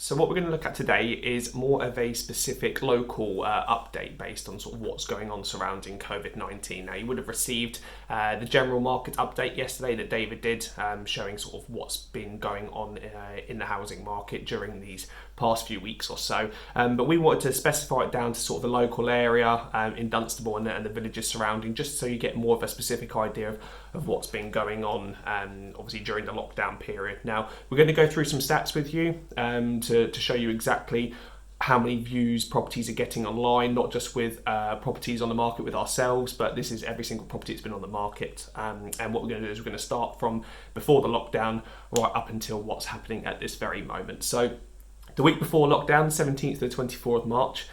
So what we're going to look at today is more of a specific local update based on sort of what's going on surrounding COVID-19. Now, you would have received the general market update yesterday that David did, showing sort of what's been going on in the housing market during these past few weeks or so. But we wanted to specify it down to sort of the local area in Dunstable and the villages surrounding, just so you get more of a specific idea of what's been going on, obviously during the lockdown period. Now, we're going to go through some stats with you to show you exactly how many views properties are getting online, not just with properties on the market with ourselves, but this is every single property that's been on the market. And what we're going to do is we're going to start from before the lockdown right up until what's happening at this very moment. So the week before lockdown, 17th to the 24th of March,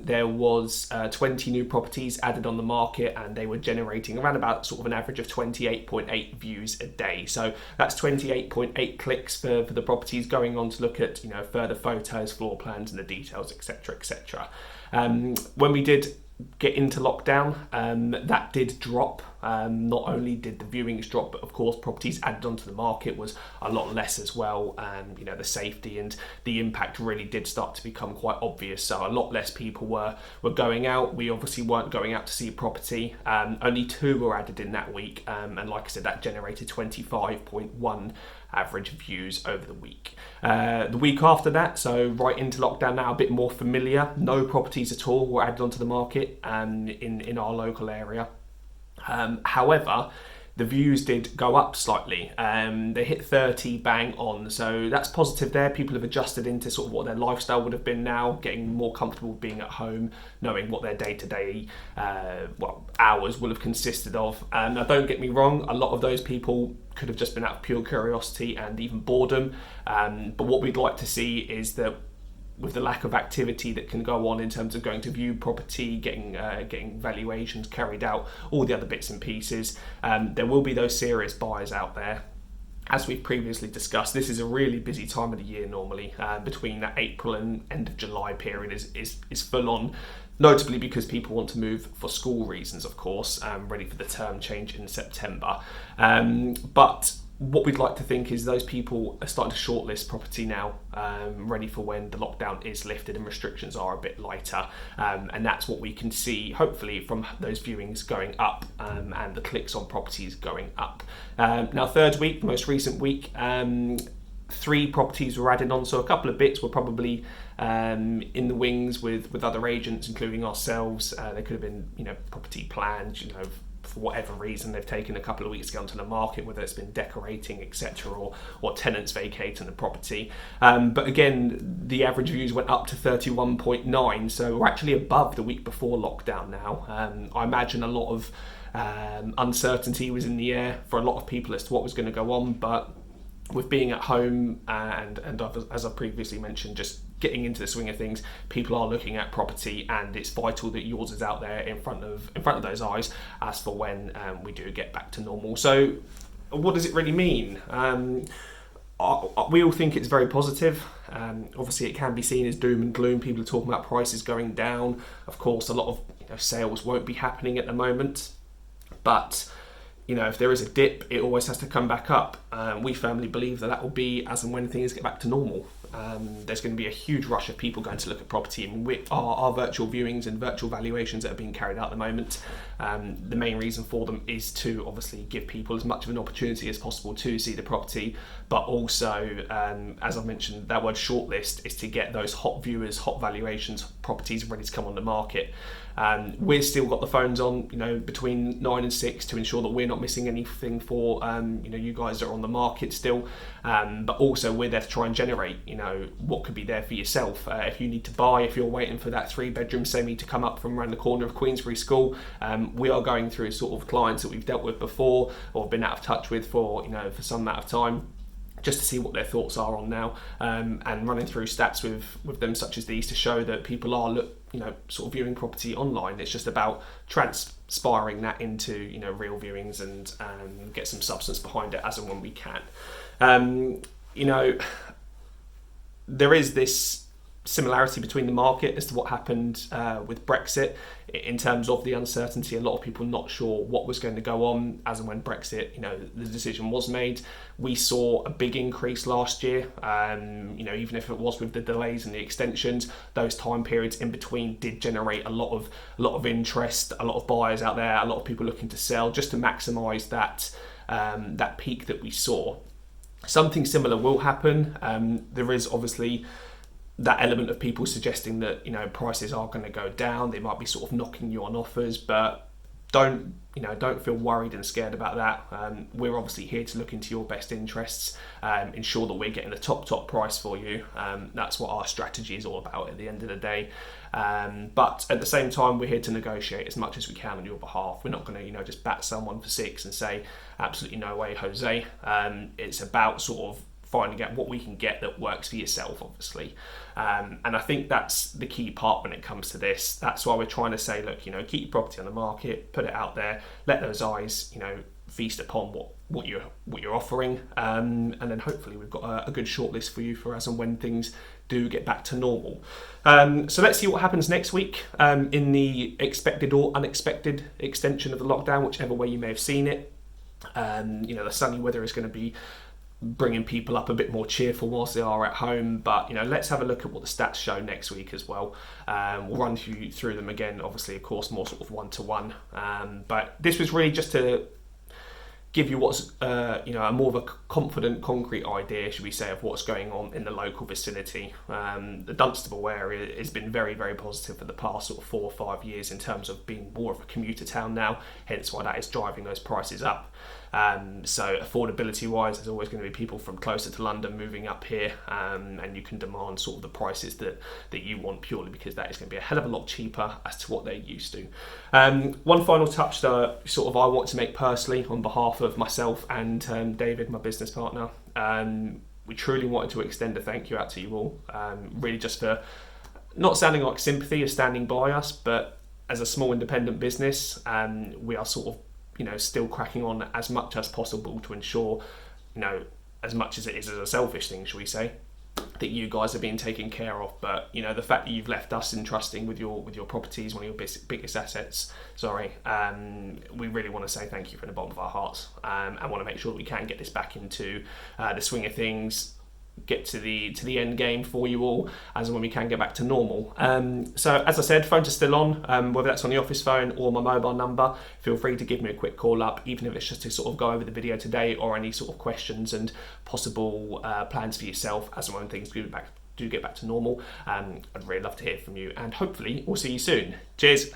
there was 20 new properties added on the market, and they were generating around about sort of an average of 28.8 views a day. So that's 28.8 clicks for the properties going on to look at further photos, floor plans, and the details, etc., etc. When we did get into lockdown, that did drop. Not only did the viewings drop, but of course properties added onto the market was a lot less as well. The safety and the impact really did start to become quite obvious. So a lot less people were going out. We obviously weren't going out to see property. Only 2 were added in that week, and like I said, that generated 25.1 average views over the week. The week after that, so right into lockdown now, a bit more familiar, no properties at all were added onto the market in our local area. However, the views did go up slightly. They hit 30 bang on, so that's positive there. People have adjusted into sort of what their lifestyle would have been now, getting more comfortable being at home, knowing what their day-to-day hours will have consisted of. Now, don't get me wrong, a lot of those people could have just been out of pure curiosity and even boredom. But what we'd like to see is that with the lack of activity that can go on in terms of going to view property, getting valuations carried out, all the other bits and pieces, there will be those serious buyers out there. As we've previously discussed, this is a really busy time of the year normally. Between that April and end of July period is full on, notably because people want to move for school reasons, of course, ready for the term change in September. But what we'd like to think is those people are starting to shortlist property now, ready for when the lockdown is lifted and restrictions are a bit lighter. And that's what we can see, hopefully, from those viewings going up and the clicks on properties going up. Now, third week, most recent week, 3 properties were added on, so a couple of bits were probably in the wings with other agents, including ourselves. They could have been, property plans, for whatever reason they've taken a couple of weeks to get onto the market, whether it's been decorating, etc., or tenants vacating the property. But again, the average views went up to 31.9, so we're actually above the week before lockdown now. I imagine a lot of uncertainty was in the air for a lot of people as to what was going to go on, but with being at home and as I previously mentioned, just getting into the swing of things, people are looking at property, and it's vital that yours is out there in front of those eyes as for when we do get back to normal. So what does it really mean? We all think it's very positive. Obviously, it can be seen as doom and gloom. People are talking about prices going down. Of course, a lot of sales won't be happening at the moment, but if there is a dip, it always has to come back up. We firmly believe that will be as and when things get back to normal. There's going to be a huge rush of people going to look at property, and our virtual viewings and virtual valuations that are being carried out at the moment, the main reason for them is to obviously give people as much of an opportunity as possible to see the property, but also, as I mentioned, that word shortlist is to get those hot viewers, hot valuations, properties ready to come on the market. We've still got the phones on, between 9 and 6 to ensure that we're not missing anything for, you guys that are on the market still. But also we're there to try and generate, what could be there for yourself. If you need to buy, if you're waiting for that 3-bedroom semi to come up from around the corner of Queensbury School, we are going through sort of clients that we've dealt with before or been out of touch with for some amount of time, just to see what their thoughts are on now, and running through stats with them such as these to show that people are sort of viewing property online. It's just about transpiring that into real viewings and get some substance behind it as and when we can. There is this similarity between the market as to what happened with Brexit in terms of the uncertainty. A lot of people not sure what was going to go on as and when Brexit, the decision was made. We saw a big increase last year, even if it was with the delays and the extensions. Those time periods in between did generate a lot of interest, a lot of buyers out there, a lot of people looking to sell just to maximise that peak that we saw. Something similar will happen. There is obviously that element of people suggesting that prices are going to go down. They might be sort of knocking you on offers, but don't feel worried and scared about that. We're obviously here to look into your best interests, ensure that we're getting the top price for you. That's what our strategy is all about at the end of the day. But at the same time, we're here to negotiate as much as we can on your behalf. We're not going to just bat someone for 6 and say absolutely no way, Jose. It's about sort of finding out what we can get that works for yourself, obviously. And I think that's the key part when it comes to this. That's why we're trying to say, look, keep your property on the market, put it out there, let those eyes, feast upon what you're offering, and then hopefully we've got a good shortlist for you for as and when things do get back to normal. So let's see what happens next week in the expected or unexpected extension of the lockdown, whichever way you may have seen it. The sunny weather is going to be bringing people up a bit more cheerful whilst they are at home, but let's have a look at what the stats show next week as well. We'll run you through them again, obviously, of course, more sort of one-to-one, but this was really just to give you what's a more of a confident, concrete idea, should we say, of what's going on in the local vicinity. The Dunstable area has been very, very positive for the past sort of 4 or 5 years in terms of being more of a commuter town now, hence why that is driving those prices up. So affordability wise, there's always going to be people from closer to London moving up here, and you can demand sort of the prices that you want, purely because that is going to be a hell of a lot cheaper as to what they're used to. One final touch that sort of I want to make personally on behalf of myself and David, my business partner. We truly wanted to extend a thank you out to you all, really just for not sounding like sympathy or standing by us, but as a small independent business, we are sort of still cracking on as much as possible to ensure, as much as it is as a selfish thing, shall we say, that you guys are being taken care of. But the fact that you've left us entrusting with your properties, one of your biggest assets, we really want to say thank you from the bottom of our hearts, and want to make sure that we can get this back into the swing of things, get to the end game for you all as and when we can get back to normal. So as I said, phones are still on, whether that's on the office phone or my mobile number. Feel free to give me a quick call up, even if it's just to sort of go over the video today or any sort of questions and possible plans for yourself as and when things do get back to normal. I'd really love to hear from you, and hopefully we'll see you soon. Cheers.